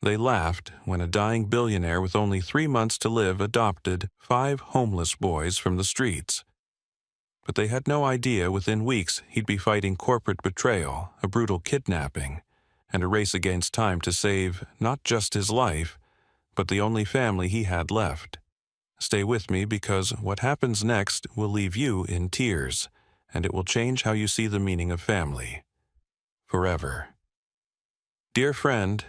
They laughed when a dying billionaire with only 3 months to live adopted 5 homeless boys from the streets. But they had no idea within weeks he'd be fighting corporate betrayal, a brutal kidnapping, and a race against time to save not just his life, but the only family he had left. Stay with me because what happens next will leave you in tears, and it will change how you see the meaning of family. Forever. Dear friend,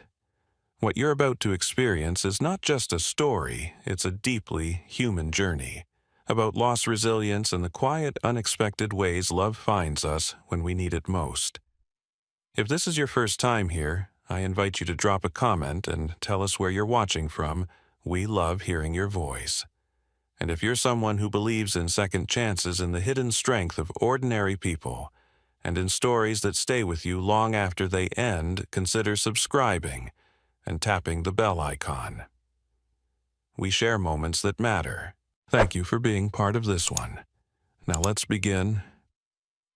what you're about to experience is not just a story, it's a deeply human journey about loss, resilience, and the quiet, unexpected ways love finds us when we need it most. If this is your first time here, I invite you to drop a comment and tell us where you're watching from. We love hearing your voice. And if you're someone who believes in second chances and the hidden strength of ordinary people, and in stories that stay with you long after they end, consider subscribing and tapping the bell icon. We share moments that matter. Thank you for being part of this one. Now let's begin.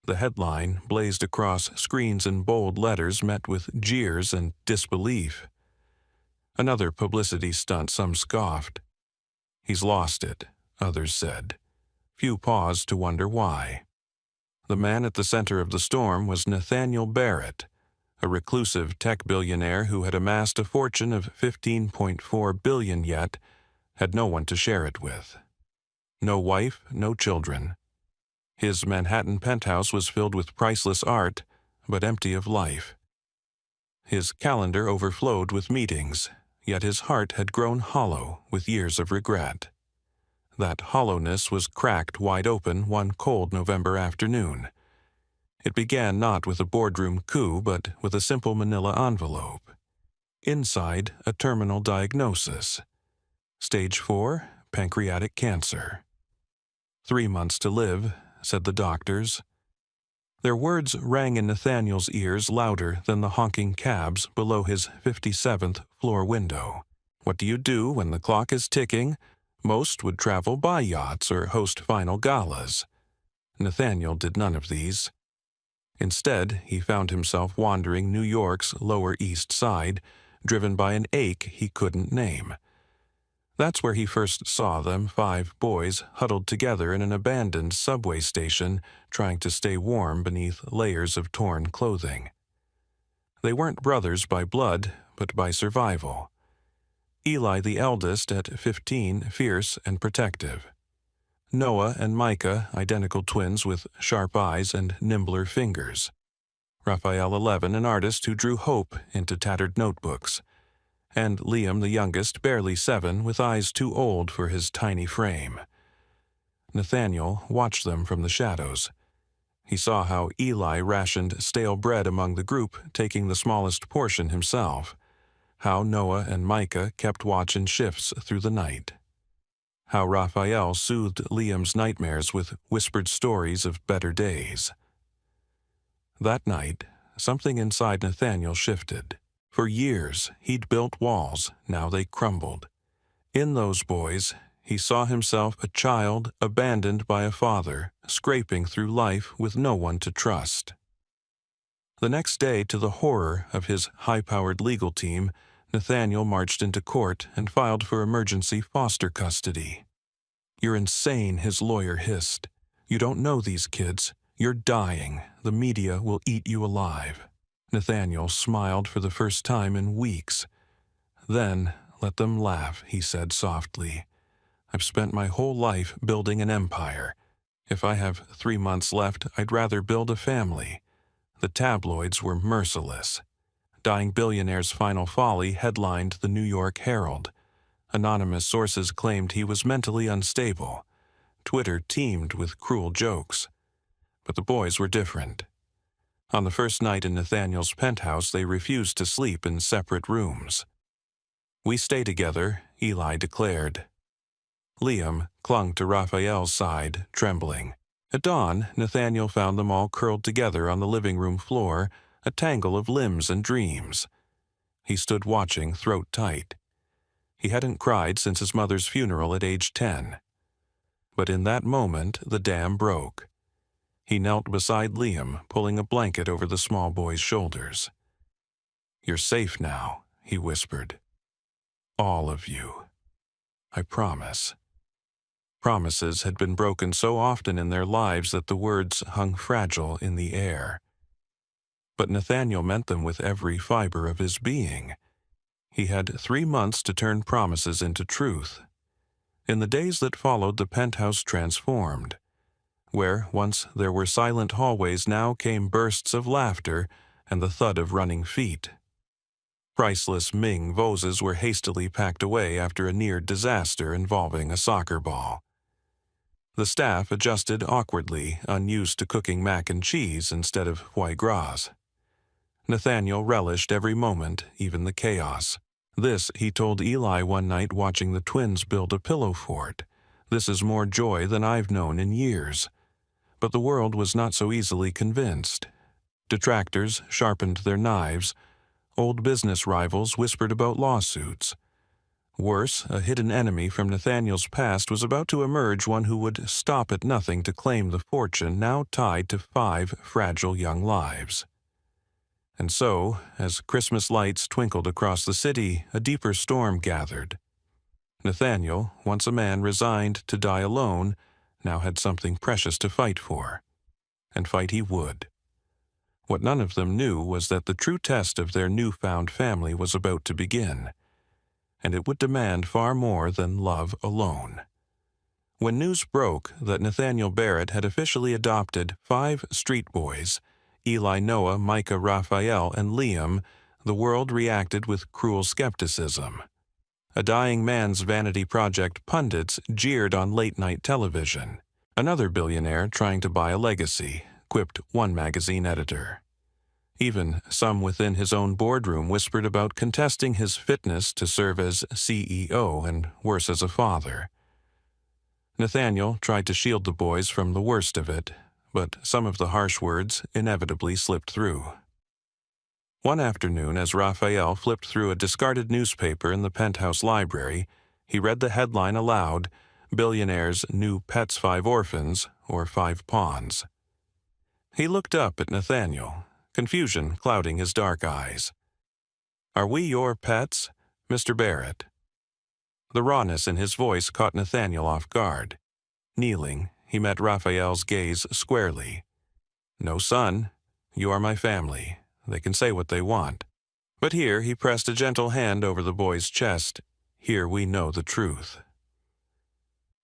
The headline, blazed across screens in bold letters, met with jeers and disbelief. Another publicity stunt, some scoffed. He's lost it, others said. Few paused to wonder why. The man at the center of the storm was Nathaniel Barrett, a reclusive tech billionaire who had amassed a fortune of $15.4 billion yet had no one to share it with. No wife, no children. His Manhattan penthouse was filled with priceless art, but empty of life. His calendar overflowed with meetings, yet his heart had grown hollow with years of regret. That hollowness was cracked wide open one cold November afternoon. It began not with a boardroom coup, but with a simple manila envelope. Inside, a terminal diagnosis. Stage 4, pancreatic cancer. 3 months to live, said the doctors. Their words rang in Nathaniel's ears louder than the honking cabs below his 57th floor window. What do you do when the clock is ticking? Most would travel by yachts or host final galas. Nathaniel did none of these. Instead, he found himself wandering New York's Lower East Side, driven by an ache he couldn't name. That's where he first saw them, 5 boys huddled together in an abandoned subway station, trying to stay warm beneath layers of torn clothing. They weren't brothers by blood, but by survival. Eli the eldest at 15, fierce and protective. Noah and Micah, identical twins with sharp eyes and nimbler fingers. Raphael 11, an artist who drew hope into tattered notebooks. And Liam the youngest, barely 7, with eyes too old for his tiny frame. Nathaniel watched them from the shadows. He saw how Eli rationed stale bread among the group, taking the smallest portion himself. How Noah and Micah kept watch in shifts through the night. How Raphael soothed Liam's nightmares with whispered stories of better days. That night, something inside Nathaniel shifted. For years, he'd built walls, now they crumbled. In those boys, he saw himself a child abandoned by a father, scraping through life with no one to trust. The next day, to the horror of his high-powered legal team, Nathaniel marched into court and filed for emergency foster custody. "You're insane," his lawyer hissed. "You don't know these kids. You're dying. The media will eat you alive." Nathaniel smiled for the first time in weeks. "Then let them laugh," he said softly. "I've spent my whole life building an empire. If I have 3 months left, I'd rather build a family." The tabloids were merciless. Dying billionaire's final folly headlined the New York Herald. Anonymous sources claimed he was mentally unstable. Twitter teemed with cruel jokes. But the boys were different. On the first night in Nathaniel's penthouse, they refused to sleep in separate rooms. "We stay together," Eli declared. Liam clung to Raphael's side, trembling. At dawn, Nathaniel found them all curled together on the living room floor, a tangle of limbs and dreams. He stood watching, throat tight. He hadn't cried since his mother's funeral at age 10. But in that moment, the dam broke. He knelt beside Liam, pulling a blanket over the small boy's shoulders. "You're safe now," he whispered. all of you. I promise." Promises had been broken so often in their lives that the words hung fragile in the air. But Nathaniel meant them with every fiber of his being. He had 3 months to turn promises into truth. In the days that followed, the penthouse transformed. Where once there were silent hallways, now came bursts of laughter and the thud of running feet. Priceless Ming vases were hastily packed away after a near disaster involving a soccer ball. The staff adjusted awkwardly, unused to cooking mac and cheese instead of foie gras. Nathaniel relished every moment, even the chaos. "This," he told Eli one night watching the twins build a pillow fort, "this is more joy than I've known in years." But the world was not so easily convinced. Detractors sharpened their knives. Old business rivals whispered about lawsuits. Worse, a hidden enemy from Nathaniel's past was about to emerge, one who would stop at nothing to claim the fortune now tied to 5 fragile young lives. And so, as Christmas lights twinkled across the city, a deeper storm gathered. Nathaniel, once a man resigned to die alone, now had something precious to fight for. And fight he would. What none of them knew was that the true test of their newfound family was about to begin, and it would demand far more than love alone. When news broke that Nathaniel Barrett had officially adopted 5 street boys, Eli, Noah, Micah, Raphael, and Liam, the world reacted with cruel skepticism. A dying man's vanity project pundits jeered on late-night television. "Another billionaire trying to buy a legacy," quipped one magazine editor. Even some within his own boardroom whispered about contesting his fitness to serve as CEO and worse as a father. Nathaniel tried to shield the boys from the worst of it, but some of the harsh words inevitably slipped through. One afternoon, as Raphael flipped through a discarded newspaper in the penthouse library, he read the headline aloud, "Billionaire's New Pets 5 Orphans, or 5 Pawns." He looked up at Nathaniel, confusion clouding his dark eyes. "Are we your pets, Mr. Barrett?" The rawness in his voice caught Nathaniel off guard. Kneeling, he met Raphael's gaze squarely. "No, son. You are my family. They can say what they want. But here," he pressed a gentle hand over the boy's chest, "here we know the truth."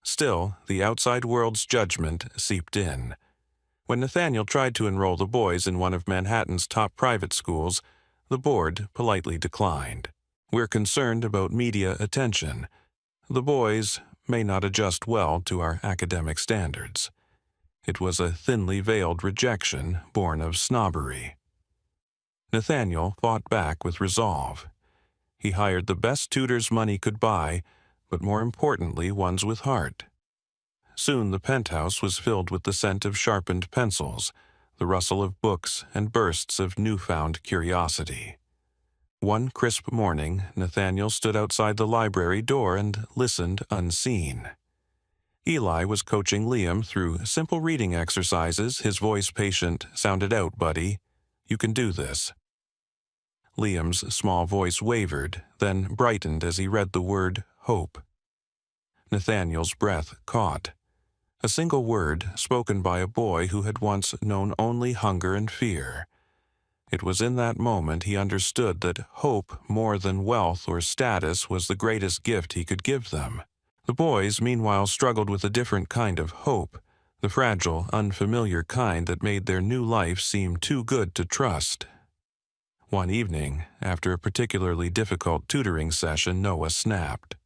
Still, the outside world's judgment seeped in. When Nathaniel tried to enroll the boys in one of Manhattan's top private schools, the board politely declined. "We're concerned about media attention. The boys may not adjust well to our academic standards." It was a thinly veiled rejection born of snobbery. Nathaniel fought back with resolve. He hired the best tutors money could buy, but more importantly, ones with heart. Soon the penthouse was filled with the scent of sharpened pencils, the rustle of books, and bursts of newfound curiosity. One crisp morning, Nathaniel stood outside the library door and listened unseen. Eli was coaching Liam through simple reading exercises. His voice patient, "Sound it out, buddy. You can do this." Liam's small voice wavered, then brightened as he read the word hope. Nathaniel's breath caught. A single word spoken by a boy who had once known only hunger and fear. It was in that moment he understood that hope, more than wealth or status, was the greatest gift he could give them. The boys, meanwhile, struggled with a different kind of hope, the fragile, unfamiliar kind that made their new life seem too good to trust. One evening, after a particularly difficult tutoring session, Noah snapped.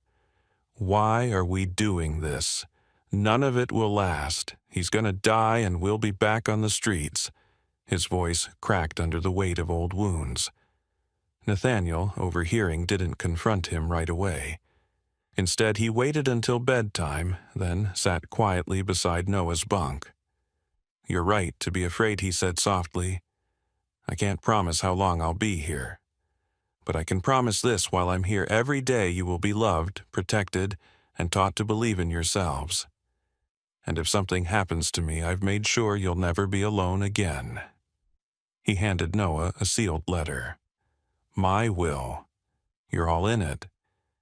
"Why are we doing this? None of it will last. He's gonna die and we'll be back on the streets." His voice cracked under the weight of old wounds. Nathaniel, overhearing, didn't confront him right away. Instead, he waited until bedtime, then sat quietly beside Noah's bunk. "You're right to be afraid," he said softly. "I can't promise how long I'll be here. But I can promise this: while I'm here every day, you will be loved, protected, and taught to believe in yourselves. And if something happens to me, I've made sure you'll never be alone again." He handed Noah a sealed letter. "My will. You're all in it.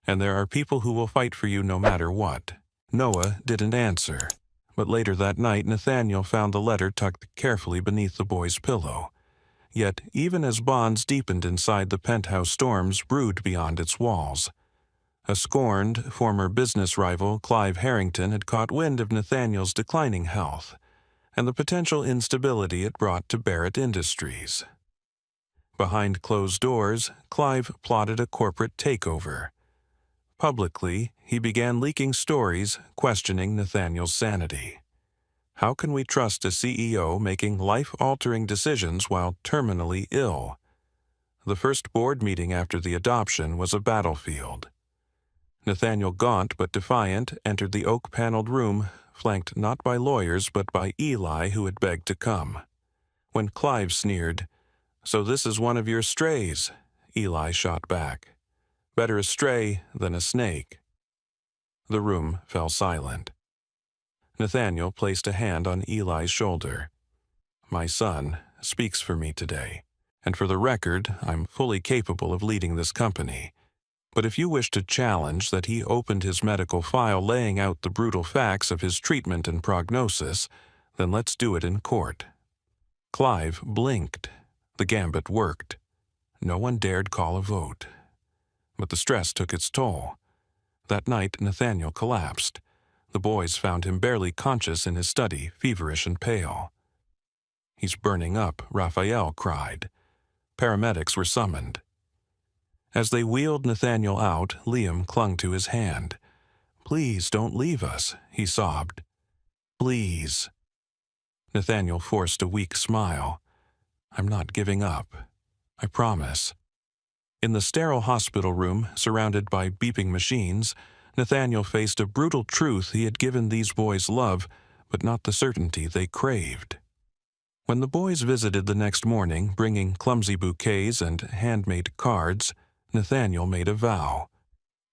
and there are people who will fight for you no matter what. Noah didn't answer, but later that night Nathaniel found the letter tucked carefully beneath the boy's pillow. Yet, even as bonds deepened inside, the penthouse storms brewed beyond its walls. A scorned, former business rival, Clive Harrington, had caught wind of Nathaniel's declining health and the potential instability it brought to Barrett Industries. Behind closed doors, Clive plotted a corporate takeover. Publicly, he began leaking stories questioning Nathaniel's sanity. How can we trust a CEO making life-altering decisions while terminally ill? The first board meeting after the adoption was a battlefield. Nathaniel, gaunt but defiant, entered the oak-paneled room, flanked not by lawyers but by Eli, who had begged to come. When Clive sneered, "So this is one of your strays," Eli shot back. "Better a stray than a snake." The room fell silent. Nathaniel placed a hand on Eli's shoulder. "My son speaks for me today, and for the record, I'm fully capable of leading this company. But if you wish to challenge that he opened his medical file laying out the brutal facts of his treatment and prognosis, then let's do it in court." Clive blinked. The gambit worked. No one dared call a vote. But the stress took its toll. That night, Nathaniel collapsed. The boys found him barely conscious in his study, feverish and pale. "He's burning up," Raphael cried. Paramedics were summoned. As they wheeled Nathaniel out, Liam clung to his hand. "Please don't leave us," he sobbed. "Please." Nathaniel forced a weak smile. "I'm not giving up. I promise." In the sterile hospital room, surrounded by beeping machines, Nathaniel faced a brutal truth: he had given these boys love, but not the certainty they craved. When the boys visited the next morning, bringing clumsy bouquets and handmade cards, Nathaniel made a vow.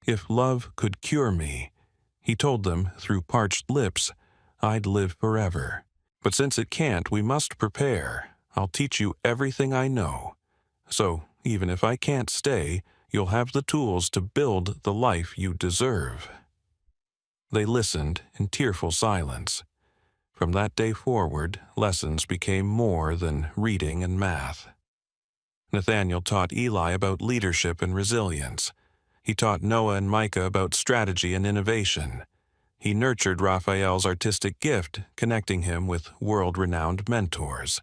If love could cure me, he told them through parched lips, I'd live forever. But since it can't, we must prepare. I'll teach you everything I know. So, even if I can't stay, you'll have the tools to build the life you deserve. They listened in tearful silence. From that day forward, lessons became more than reading and math. Nathaniel taught Eli about leadership and resilience. He taught Noah and Micah about strategy and innovation. He nurtured Raphael's artistic gift, connecting him with world-renowned mentors.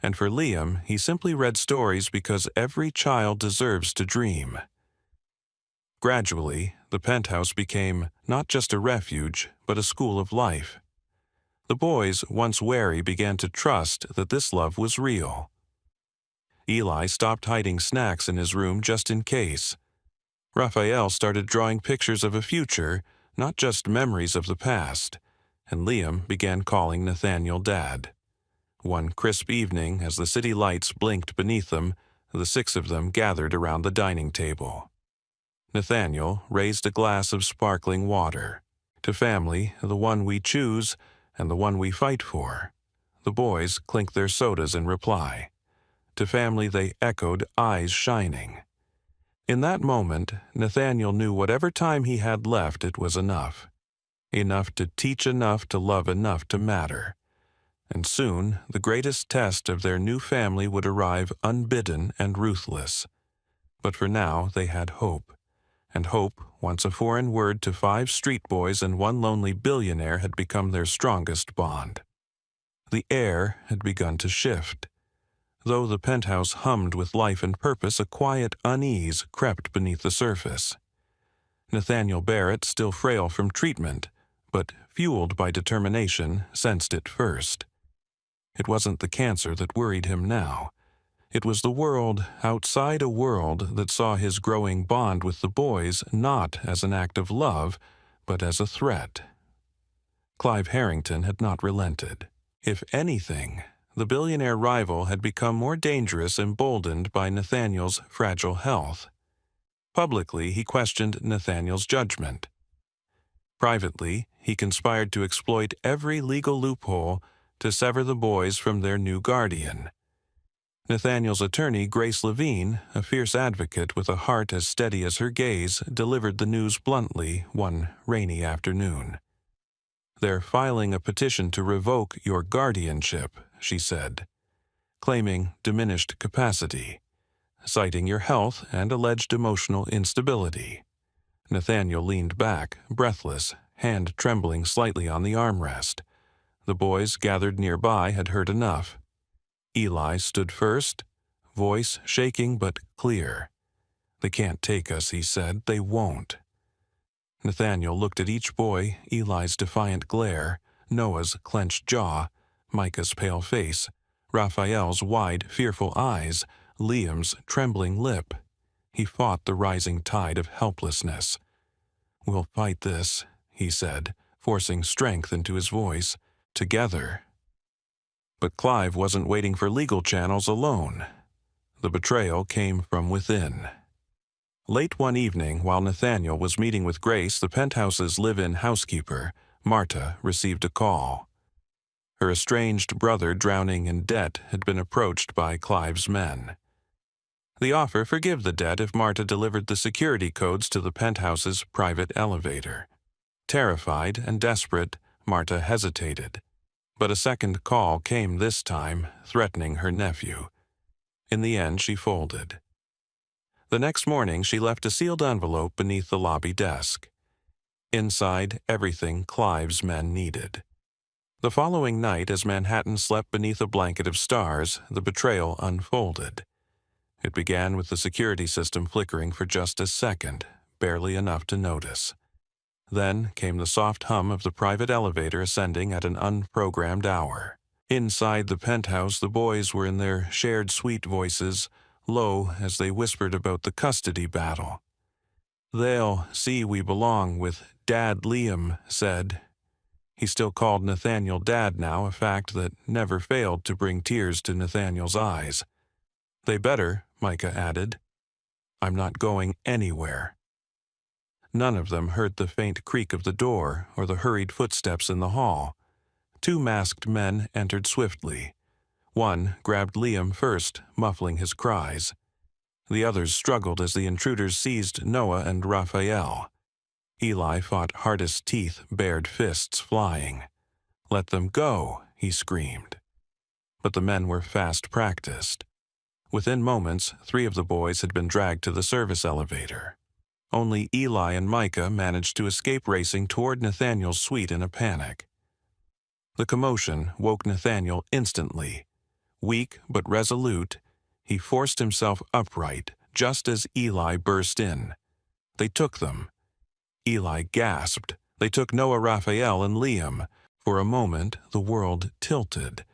And for Liam, he simply read stories because every child deserves to dream. Gradually, the penthouse became not just a refuge, but a school of life. The boys, once wary, began to trust that this love was real. Eli stopped hiding snacks in his room just in case. Raphael started drawing pictures of a future, not just memories of the past, and Liam began calling Nathaniel Dad. One crisp evening, as the city lights blinked beneath them, the six of them gathered around the dining table. Nathaniel raised a glass of sparkling water. To family, the one we choose and the one we fight for. The boys clinked their sodas in reply. To family they echoed, eyes shining. In that moment, Nathaniel knew whatever time he had left, it was enough. Enough to teach, enough to love, enough to matter. And soon, the greatest test of their new family would arrive unbidden and ruthless. But for now, they had hope. And hope, once a foreign word to 5 street boys and 1 lonely billionaire, had become their strongest bond. The air had begun to shift. Though the penthouse hummed with life and purpose, a quiet unease crept beneath the surface. Nathaniel Barrett, still frail from treatment, but fueled by determination, sensed it first. It wasn't the cancer that worried him now. It was the world outside a world that saw his growing bond with the boys not as an act of love, but as a threat. Clive Harrington had not relented. If anything, the billionaire rival had become more dangerous, emboldened by Nathaniel's fragile health. Publicly, he questioned Nathaniel's judgment. Privately, he conspired to exploit every legal loophole to sever the boys from their new guardian. Nathaniel's attorney, Grace Levine, a fierce advocate with a heart as steady as her gaze, delivered the news bluntly one rainy afternoon. "They're filing a petition to revoke your guardianship," she said, claiming diminished capacity, citing your health and alleged emotional instability. Nathaniel leaned back, breathless, hand trembling slightly on the armrest. The boys gathered nearby had heard enough. Eli stood first, voice shaking but clear. "They can't take us," he said. "They won't." Nathaniel looked at each boy, Eli's defiant glare, Noah's clenched jaw, Micah's pale face, Raphael's wide, fearful eyes, Liam's trembling lip. He fought the rising tide of helplessness. "We'll fight this," he said, forcing strength into his voice. "Together." But Clive wasn't waiting for legal channels alone. The betrayal came from within. Late one evening, while Nathaniel was meeting with Grace, the penthouse's live-in housekeeper, Marta, received a call. Her estranged brother, drowning in debt, had been approached by Clive's men. The offer: forgive the debt if Marta delivered the security codes to the penthouse's private elevator. Terrified and desperate, Marta hesitated. But a second call came this time, threatening her nephew. In the end, she folded. The next morning, she left a sealed envelope beneath the lobby desk. Inside, everything Clive's men needed. The following night, as Manhattan slept beneath a blanket of stars, the betrayal unfolded. It began with the security system flickering for just a second, barely enough to notice. Then came the soft hum of the private elevator ascending at an unprogrammed hour. Inside the penthouse, the boys were in their shared sweet voices, low as they whispered about the custody battle. "They'll see we belong with Dad," Liam said. He still called Nathaniel Dad now, a fact that never failed to bring tears to Nathaniel's eyes. "They better," Micah added. "I'm not going anywhere." None of them heard the faint creak of the door or the hurried footsteps in the hall. Two masked men entered swiftly. One grabbed Liam first, muffling his cries. The others struggled as the intruders seized Noah and Raphael. Eli fought hardest teeth, bared fists flying. "Let them go," he screamed. But the men were fast practiced. Within moments, 3 of the boys had been dragged to the service elevator. Only Eli and Micah managed to escape racing toward Nathaniel's suite in a panic. The commotion woke Nathaniel instantly. Weak but resolute, he forced himself upright just as Eli burst in. They took them. Eli gasped. They took Noah, Raphael, and Liam. For a moment, the world tilted.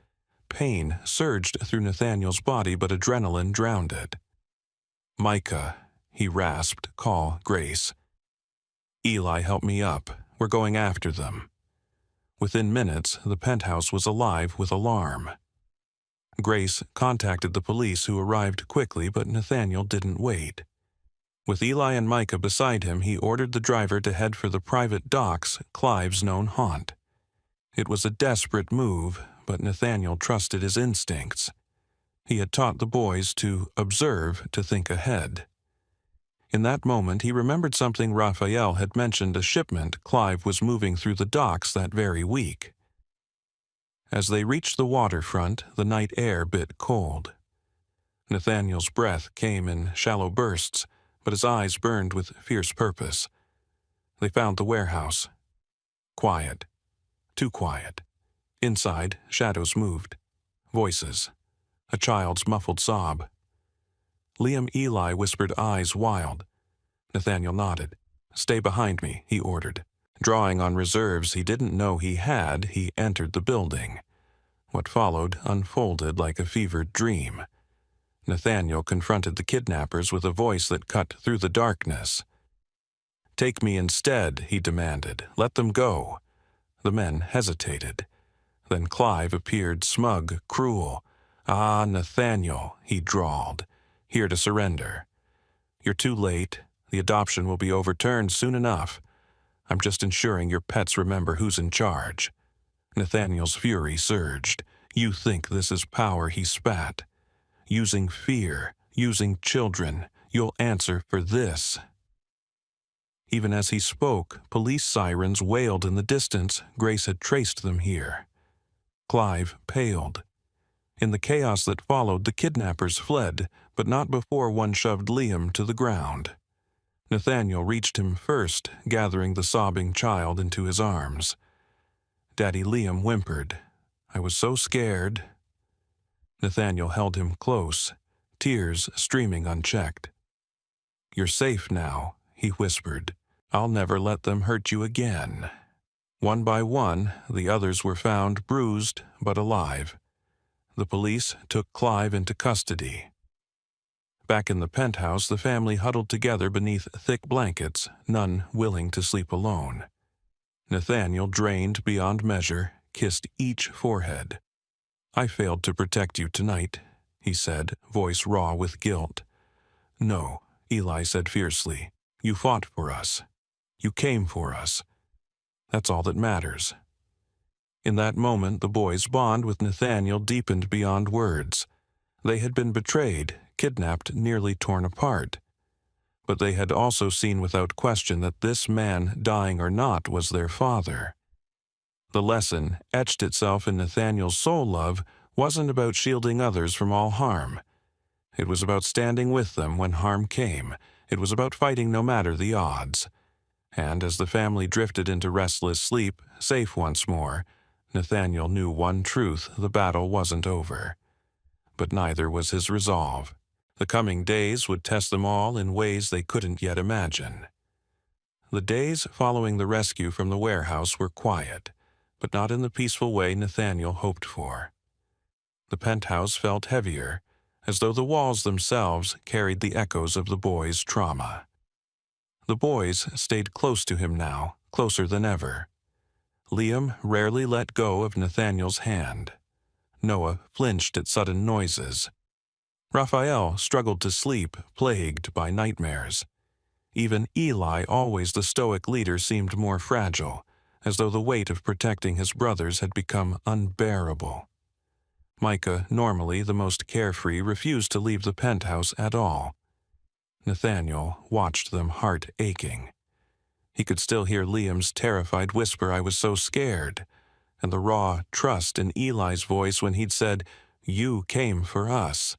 Pain surged through Nathaniel's body, but adrenaline drowned it. "Micah," he rasped, "call Grace." "Eli, help me up. We're going after them." Within minutes, the penthouse was alive with alarm. Grace contacted the police, who arrived quickly, but Nathaniel didn't wait. With Eli and Micah beside him, he ordered the driver to head for the private docks, Clive's known haunt. It was a desperate move, but Nathaniel trusted his instincts. He had taught the boys to observe, to think ahead. In that moment, he remembered something Raphael had mentioned: a shipment Clive was moving through the docks that very week. As they reached the waterfront, the night air bit cold. Nathaniel's breath came in shallow bursts, but his eyes burned with fierce purpose. They found the warehouse. Quiet. Too quiet. Inside, shadows moved. Voices. A child's muffled sob. Liam Eli whispered, eyes wild. Nathaniel nodded. "Stay behind me," he ordered. Drawing on reserves he didn't know he had, he entered the building. What followed unfolded like a fevered dream. Nathaniel confronted the kidnappers with a voice that cut through the darkness. "Take me instead," he demanded. "Let them go." The men hesitated. Then Clive appeared, smug, cruel. "Ah, Nathaniel," he drawled, "here to surrender. You're too late. The adoption will be overturned soon enough. I'm just ensuring your pets remember who's in charge." Nathaniel's fury surged. "You think this is power," he spat. using fear, using children. You'll answer for this." Even as he spoke, police sirens wailed in the distance. Grace had traced them here. Clive paled. In the chaos that followed, the kidnappers fled, but not before one shoved Liam to the ground. Nathaniel reached him first, gathering the sobbing child into his arms. Daddy Liam whimpered, "I was so scared." Nathaniel held him close, tears streaming unchecked. "You're safe now," he whispered. "I'll never let them hurt you again." One by one, the others were found bruised but alive. The police took Clive into custody. Back in the penthouse, the family huddled together beneath thick blankets, none willing to sleep alone. Nathaniel, drained beyond measure, kissed each forehead. "I failed to protect you tonight," he said, voice raw with guilt. "No," Eli said fiercely. "You fought for us. You came for us. That's all that matters." In that moment, the boys' bond with Nathaniel deepened beyond words. They had been betrayed, kidnapped, nearly torn apart. But they had also seen without question that this man, dying or not, was their father. The lesson, etched itself in Nathaniel's soul love, wasn't about shielding others from all harm. It was about standing with them when harm came. It was about fighting no matter the odds. And as the family drifted into restless sleep, safe once more, Nathaniel knew one truth: the battle wasn't over. But neither was his resolve. The coming days would test them all in ways they couldn't yet imagine. The days following the rescue from the warehouse were quiet, but not in the peaceful way Nathaniel hoped for. The penthouse felt heavier, as though the walls themselves carried the echoes of the boys' trauma. The boys stayed close to him now, closer than ever. Liam rarely let go of Nathaniel's hand. Noah flinched at sudden noises. Raphael struggled to sleep, plagued by nightmares. Even Eli, always the stoic leader, seemed more fragile, as though the weight of protecting his brothers had become unbearable. Micah, normally the most carefree, refused to leave the penthouse at all. Nathaniel watched them, heart aching. He could still hear Liam's terrified whisper, "I was so scared," and the raw trust in Eli's voice when he'd said, "You came for us."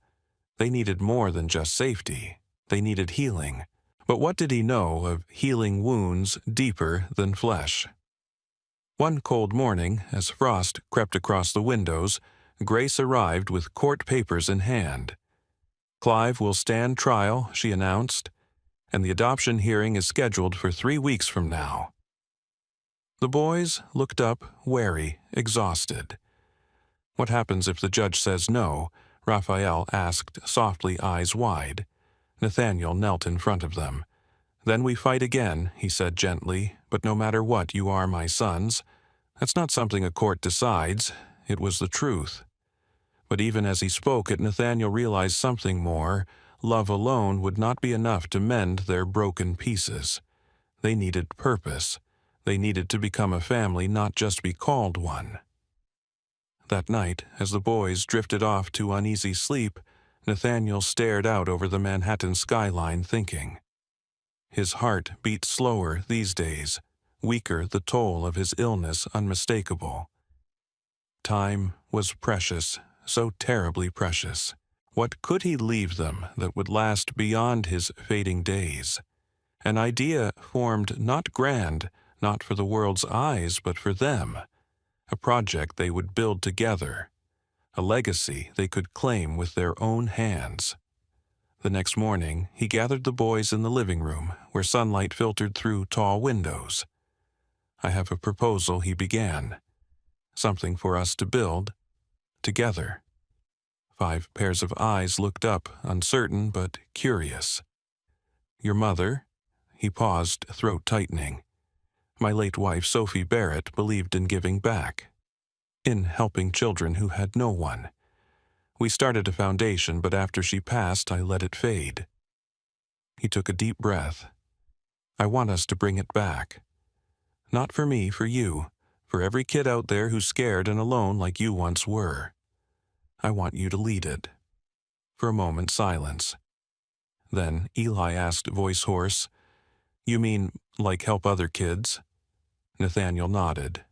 They needed more than just safety. They needed healing. But what did he know of healing wounds deeper than flesh? One cold morning, as frost crept across the windows, Grace arrived with court papers in hand. "Clive will stand trial," she announced, "and the adoption hearing is scheduled for 3 weeks from now." The boys looked up, wary, exhausted. "What happens if the judge says no?" Raphael asked softly, eyes wide. Nathaniel knelt in front of them. "Then we fight again," he said gently, "but no matter what, you are my sons. That's not something a court decides. It was the truth." But even as he spoke it, Nathaniel realized something more. Love alone would not be enough to mend their broken pieces. They needed purpose. They needed to become a family, not just be called one. That night, as the boys drifted off to uneasy sleep, Nathaniel stared out over the Manhattan skyline thinking. His heart beat slower these days, weaker, the toll of his illness unmistakable. Time was precious, so terribly precious. What could he leave them that would last beyond his fading days? An idea formed not grand, not for the world's eyes, but for them. A project they would build together. A legacy they could claim with their own hands. The next morning, he gathered the boys in the living room, where sunlight filtered through tall windows. "I have a proposal," he began. "Something for us to build together." 5 pairs of eyes looked up, uncertain but curious. "Your mother?" He paused, throat tightening. "My late wife, Sophie Barrett, believed in giving back. In helping children who had no one. We started a foundation, but after she passed, I let it fade." He took a deep breath. "I want us to bring it back. Not for me, for you, for every kid out there who's scared and alone like you once were. I want you to lead it. For a moment, silence. Then Eli asked, voice hoarse, "You mean, like help other kids?" Nathaniel nodded.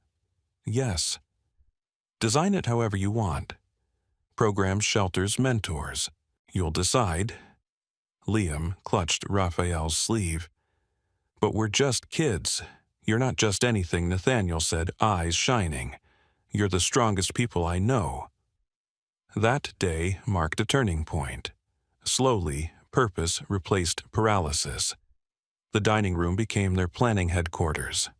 "Yes. Design it however you want. Programs, shelters, mentors. You'll decide." Liam clutched Raphael's sleeve. "But we're just kids. You're not just anything," Nathaniel said, eyes shining. "You're the strongest people I know." That day marked a turning point. Slowly, purpose replaced paralysis. The dining room became their planning headquarters.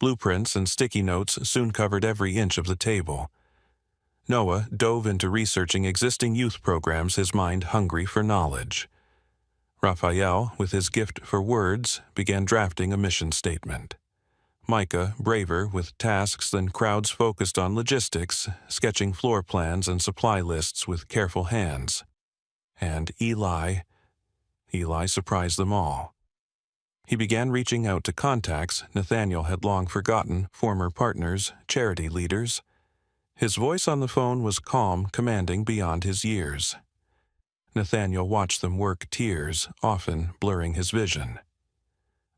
Blueprints and sticky notes soon covered every inch of the table. Noah dove into researching existing youth programs, his mind hungry for knowledge. Raphael, with his gift for words, began drafting a mission statement. Micah, braver with tasks than crowds focused on logistics, sketching floor plans and supply lists with careful hands. And Eli surprised them all. He began reaching out to contacts Nathaniel had long forgotten, former partners, charity leaders. His voice on the phone was calm, commanding beyond his years. Nathaniel watched them work, tears often blurring his vision.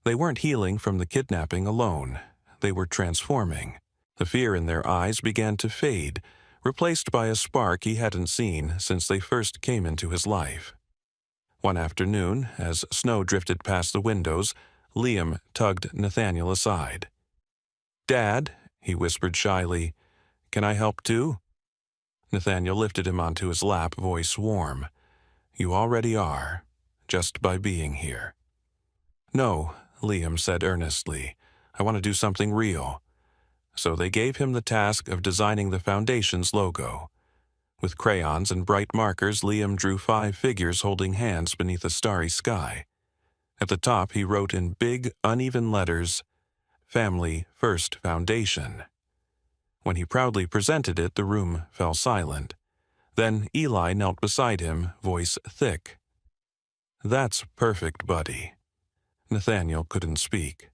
They weren't healing from the kidnapping alone. They were transforming. The fear in their eyes began to fade, replaced by a spark he hadn't seen since they first came into his life. One afternoon, as snow drifted past the windows, Liam tugged Nathaniel aside. "Dad," he whispered shyly, "can I help too?" Nathaniel lifted him onto his lap, voice warm. "You already are, just by being here." "No," Liam said earnestly. "I want to do something real." So they gave him the task of designing the Foundation's logo. With crayons and bright markers, Liam drew 5 figures holding hands beneath a starry sky. At the top, he wrote in big, uneven letters, "Family First Foundation." When he proudly presented it, the room fell silent. Then Eli knelt beside him, voice thick. "That's perfect, buddy." Nathaniel couldn't speak.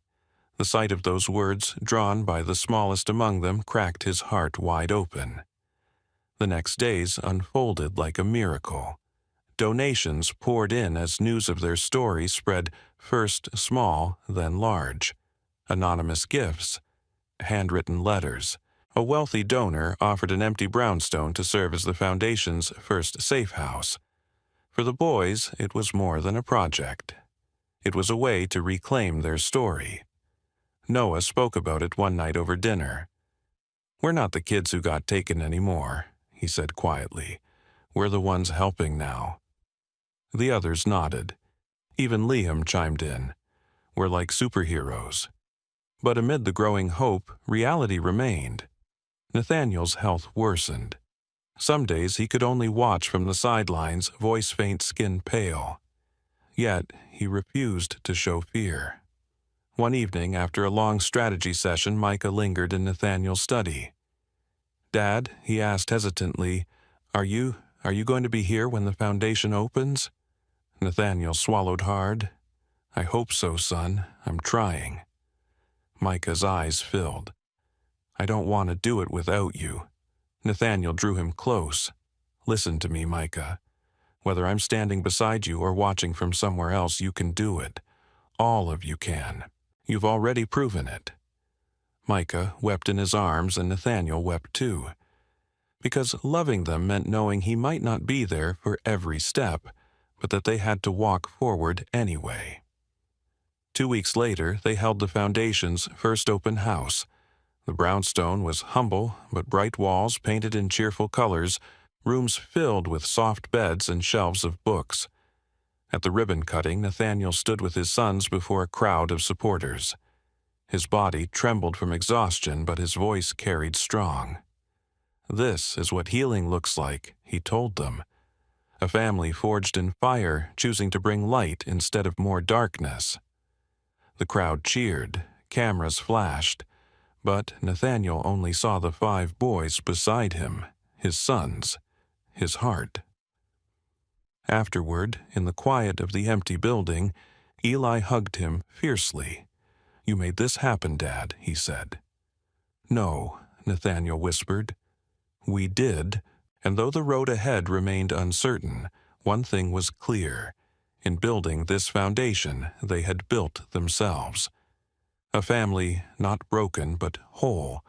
The sight of those words, drawn by the smallest among them, cracked his heart wide open. The next days unfolded like a miracle. Donations poured in as news of their story spread, first small, then large. Anonymous gifts, handwritten letters. A wealthy donor offered an empty brownstone to serve as the Foundation's first safe house. For the boys, it was more than a project. It was a way to reclaim their story. Noah spoke about it one night over dinner. "We're not the kids who got taken anymore," he said quietly. "We're the ones helping now." The others nodded. Even Liam chimed in. "We're like superheroes." But amid the growing hope, reality remained. Nathaniel's health worsened. Some days he could only watch from the sidelines, voice faint, skin pale. Yet he refused to show fear. One evening, after a long strategy session, Micah lingered in Nathaniel's study. "Dad," he asked hesitantly, Are you going to be here when the Foundation opens?" Nathaniel swallowed hard. "I hope so, son. I'm trying." Micah's eyes filled. "I don't want to do it without you." Nathaniel drew him close. "Listen to me, Micah. Whether I'm standing beside you or watching from somewhere else, you can do it. All of you can. You've already proven it." Micah wept in his arms, and Nathaniel wept too. Because loving them meant knowing he might not be there for every step, but that they had to walk forward anyway. 2 weeks later, they held the Foundation's first open house. The brownstone was humble, but bright walls painted in cheerful colors, rooms filled with soft beds and shelves of books. At the ribbon cutting, Nathaniel stood with his sons before a crowd of supporters. His body trembled from exhaustion, but his voice carried strong. "This is what healing looks like," he told them. "A family forged in fire, choosing to bring light instead of more darkness." The crowd cheered, cameras flashed, but Nathaniel only saw the 5 boys beside him, his sons, his heart. Afterward, in the quiet of the empty building, Eli hugged him fiercely. "You made this happen, Dad," he said. "No," Nathaniel whispered. "We did, and though the road ahead remained uncertain, One thing was clear. In building this foundation, they had built themselves. A family not broken but whole.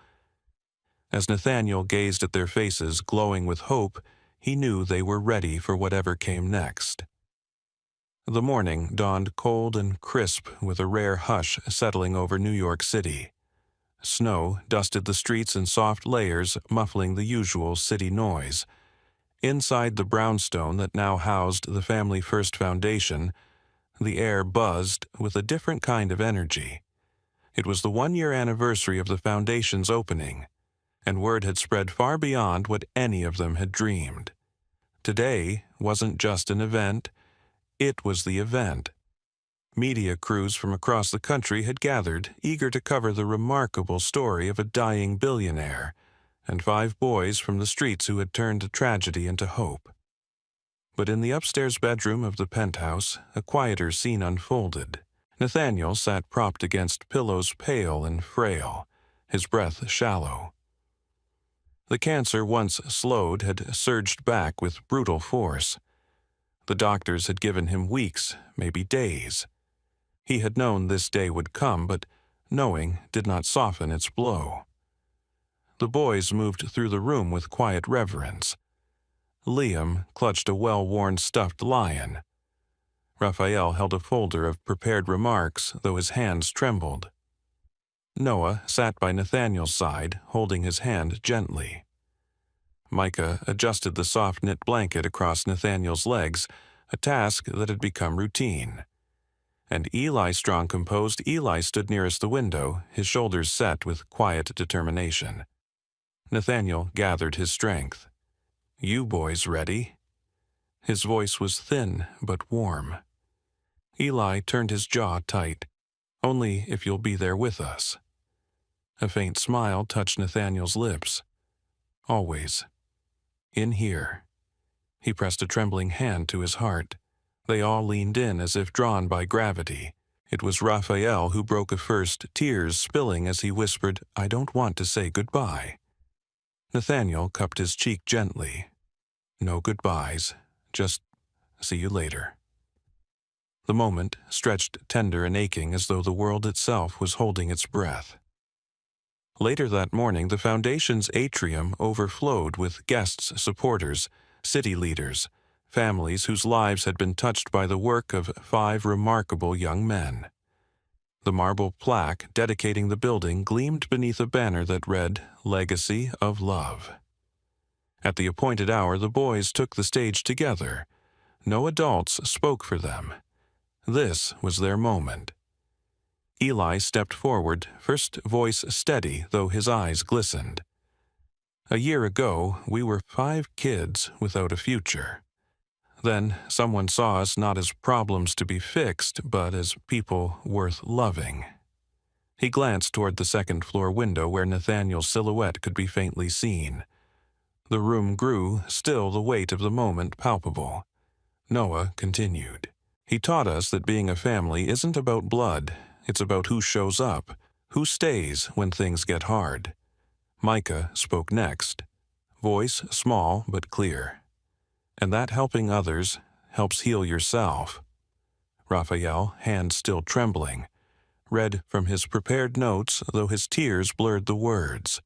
As Nathaniel gazed at their faces glowing with hope, he knew they were ready for whatever came next. The morning dawned cold and crisp with a rare hush settling over New York City. Snow dusted the streets in soft layers, muffling the usual city noise. Inside the brownstone that now housed the Family First Foundation, the air buzzed with a different kind of energy. It was the one-year anniversary of the foundation's opening, and word had spread far beyond what any of them had dreamed. Today wasn't just an event, it was the event. Media crews from across the country had gathered, eager to cover the remarkable story of a dying billionaire, and 5 boys from the streets who had turned tragedy into hope. But in the upstairs bedroom of the penthouse, a quieter scene unfolded. Nathaniel sat propped against pillows, pale and frail, his breath shallow. The cancer, once slowed, had surged back with brutal force. The doctors had given him weeks, maybe days. He had known this day would come, but knowing did not soften its blow. The boys moved through the room with quiet reverence. Liam clutched a well-worn stuffed lion. Raphael held a folder of prepared remarks, though his hands trembled. Noah sat by Nathaniel's side, holding his hand gently. Micah adjusted the soft-knit blanket across Nathaniel's legs, a task that had become routine. And Eli, strong-composed, Eli stood nearest the window, his shoulders set with quiet determination. Nathaniel gathered his strength. "You boys ready?" His voice was thin but warm. Eli turned his jaw tight. "Only if you'll be there with us." A faint smile touched Nathaniel's lips. "Always. In here." He pressed a trembling hand to his heart. They all leaned in as if drawn by gravity. It was Raphael who broke a first, tears spilling as he whispered, "I don't want to say goodbye." Nathaniel cupped his cheek gently. "No goodbyes, just see you later." The moment stretched tender and aching as though the world itself was holding its breath. Later that morning, the foundation's atrium overflowed with guests, supporters, city leaders, families whose lives had been touched by the work of 5 remarkable young men. The marble plaque dedicating the building gleamed beneath a banner that read, "Legacy of Love." At the appointed hour, the boys took the stage together. No adults spoke for them. This was their moment. Eli stepped forward, first voice steady, though his eyes glistened. "A year ago, we were 5 kids without a future. Then someone saw us not as problems to be fixed, but as people worth loving." He glanced toward the second-floor window where Nathaniel's silhouette could be faintly seen. The room grew, still the weight of the moment palpable. Noah continued. "He taught us that being a family isn't about blood. It's about who shows up, who stays when things get hard." Micah spoke next, voice small but clear. "And that helping others helps heal yourself." Raphael, hands still trembling, read from his prepared notes, though his tears blurred the words.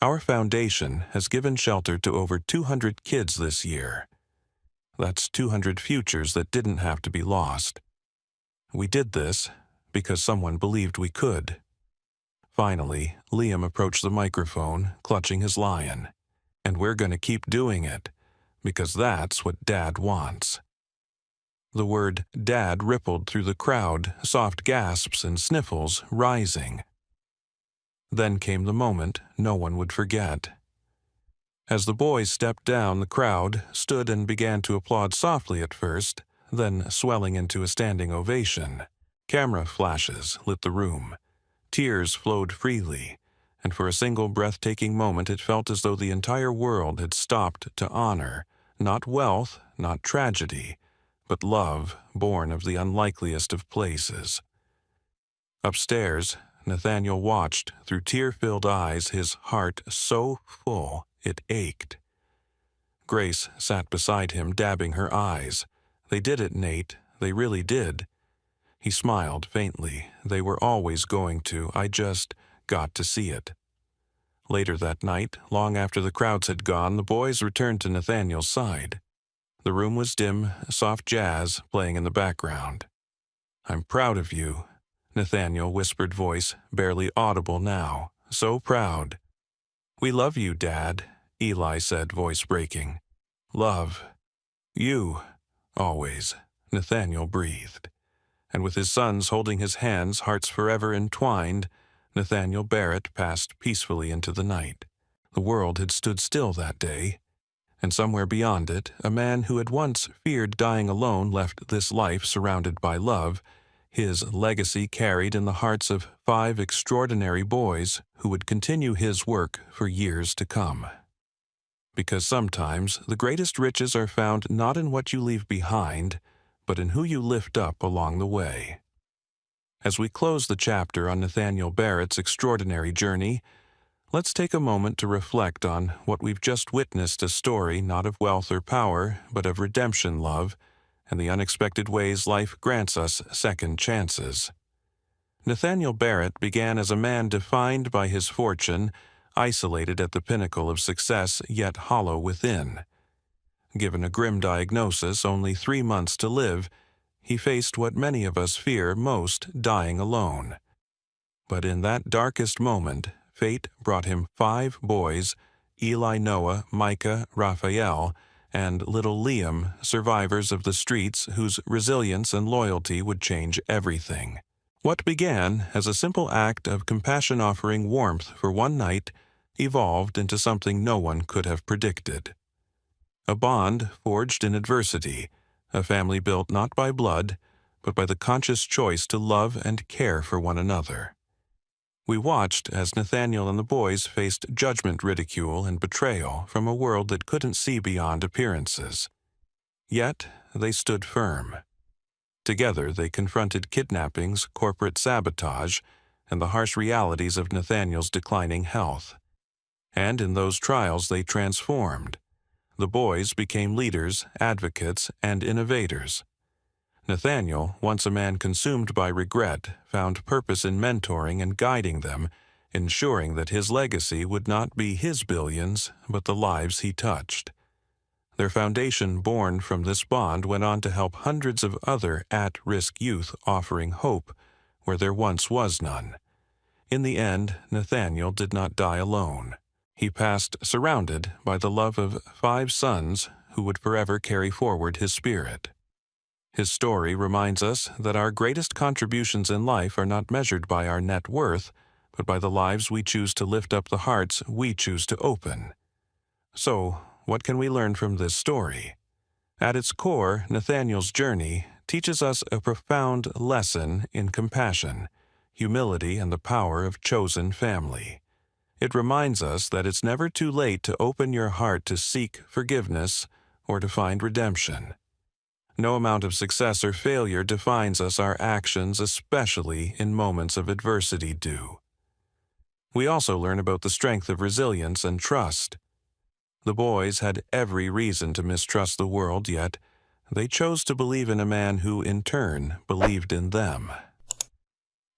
"Our foundation has given shelter to over 200 kids this year. That's 200 futures that didn't have to be lost. We did this because someone believed we could." Finally, Liam approached the microphone, clutching his lion. "And we're going to keep doing it, because that's what Dad wants." The word "Dad" rippled through the crowd, soft gasps and sniffles rising. Then came the moment no one would forget. As the boys stepped down, the crowd stood and began to applaud softly at first, then swelling into a standing ovation. Camera flashes lit the room. Tears flowed freely, and for a single breathtaking moment it felt as though the entire world had stopped to honor, not wealth, not tragedy, but love born of the unlikeliest of places. Upstairs, Nathaniel watched through tear-filled eyes, his heart so full it ached. Grace sat beside him, dabbing her eyes. "They did it, Nate. They really did." He smiled faintly. "They were always going to. I just got to see it." Later that night, long after the crowds had gone, the boys returned to Nathaniel's side. The room was dim, soft jazz playing in the background. "I'm proud of you," Nathaniel whispered, voice barely audible now. "So proud." "We love you, Dad," Eli said, voice breaking. "Love you, always," Nathaniel breathed. And with his sons holding his hands, hearts forever entwined, Nathaniel Barrett passed peacefully into the night. The world had stood still that day, and somewhere beyond it, a man who had once feared dying alone left this life surrounded by love, his legacy carried in the hearts of 5 extraordinary boys who would continue his work for years to come. Because sometimes the greatest riches are found not in what you leave behind, but in who you lift up along the way. As we close the chapter on Nathaniel Barrett's extraordinary journey, let's take a moment to reflect on what we've just witnessed, a story not of wealth or power, but of redemption, love, and the unexpected ways life grants us second chances. Nathaniel Barrett began as a man defined by his fortune, isolated at the pinnacle of success, yet hollow within. Given a grim diagnosis, only 3 months to live, he faced what many of us fear most, dying alone. But in that darkest moment, fate brought him 5 boys, Eli, Noah, Micah, Raphael, and little Liam, survivors of the streets whose resilience and loyalty would change everything. What began as a simple act of compassion offering warmth for one night evolved into something no one could have predicted. A bond forged in adversity, a family built not by blood, but by the conscious choice to love and care for one another. We watched as Nathaniel and the boys faced judgment, ridicule, and betrayal from a world that couldn't see beyond appearances. Yet they stood firm. Together they confronted kidnappings, corporate sabotage, and the harsh realities of Nathaniel's declining health. And in those trials they transformed. The boys became leaders, advocates, and innovators. Nathaniel, once a man consumed by regret, found purpose in mentoring and guiding them, ensuring that his legacy would not be his billions, but the lives he touched. Their foundation, born from this bond, went on to help hundreds of other at-risk youth, offering hope where there once was none. In the end, Nathaniel did not die alone. He passed surrounded by the love of 5 sons who would forever carry forward his spirit. His story reminds us that our greatest contributions in life are not measured by our net worth, but by the lives we choose to lift up, the hearts we choose to open. So, what can we learn from this story? At its core, Nathaniel's journey teaches us a profound lesson in compassion, humility, and the power of chosen family. It reminds us that it's never too late to open your heart to seek forgiveness or to find redemption. No amount of success or failure defines us; our actions, especially in moments of adversity, do. We also learn about the strength of resilience and trust. The boys had every reason to mistrust the world, yet they chose to believe in a man who, in turn, believed in them.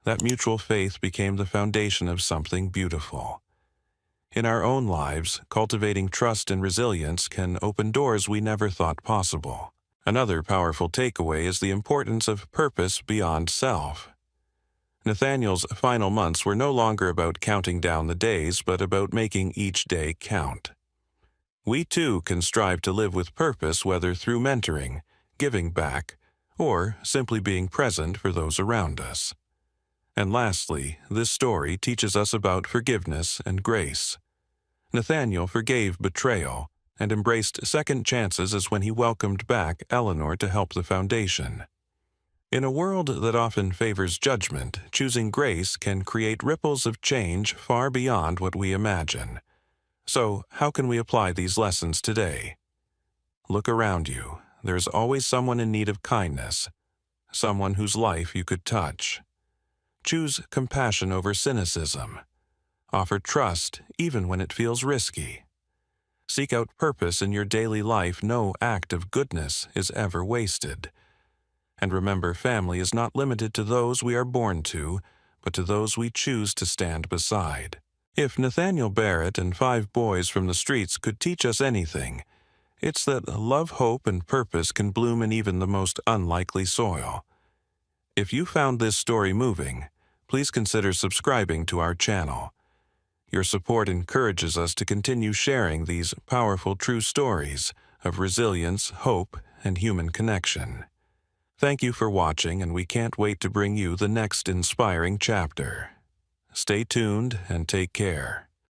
That mutual faith became the foundation of something beautiful. In our own lives, cultivating trust and resilience can open doors we never thought possible. Another powerful takeaway is the importance of purpose beyond self. Nathaniel's final months were no longer about counting down the days, but about making each day count. We too can strive to live with purpose, whether through mentoring, giving back, or simply being present for those around us. And lastly, this story teaches us about forgiveness and grace. Nathaniel forgave betrayal and embraced second chances as when he welcomed back Eleanor to help the foundation. In a world that often favors judgment, choosing grace can create ripples of change far beyond what we imagine. So, how can we apply these lessons today? Look around you. There's always someone in need of kindness, someone whose life you could touch. Choose compassion over cynicism. Offer trust even when it feels risky. Seek out purpose in your daily life. No act of goodness is ever wasted. And remember, family is not limited to those we are born to, but to those we choose to stand beside. If Nathaniel Barrett and 5 boys from the streets could teach us anything, it's that love, hope, and purpose can bloom in even the most unlikely soil. If you found this story moving, please consider subscribing to our channel. Your support encourages us to continue sharing these powerful true stories of resilience, hope, and human connection. Thank you for watching, and we can't wait to bring you the next inspiring chapter. Stay tuned and take care.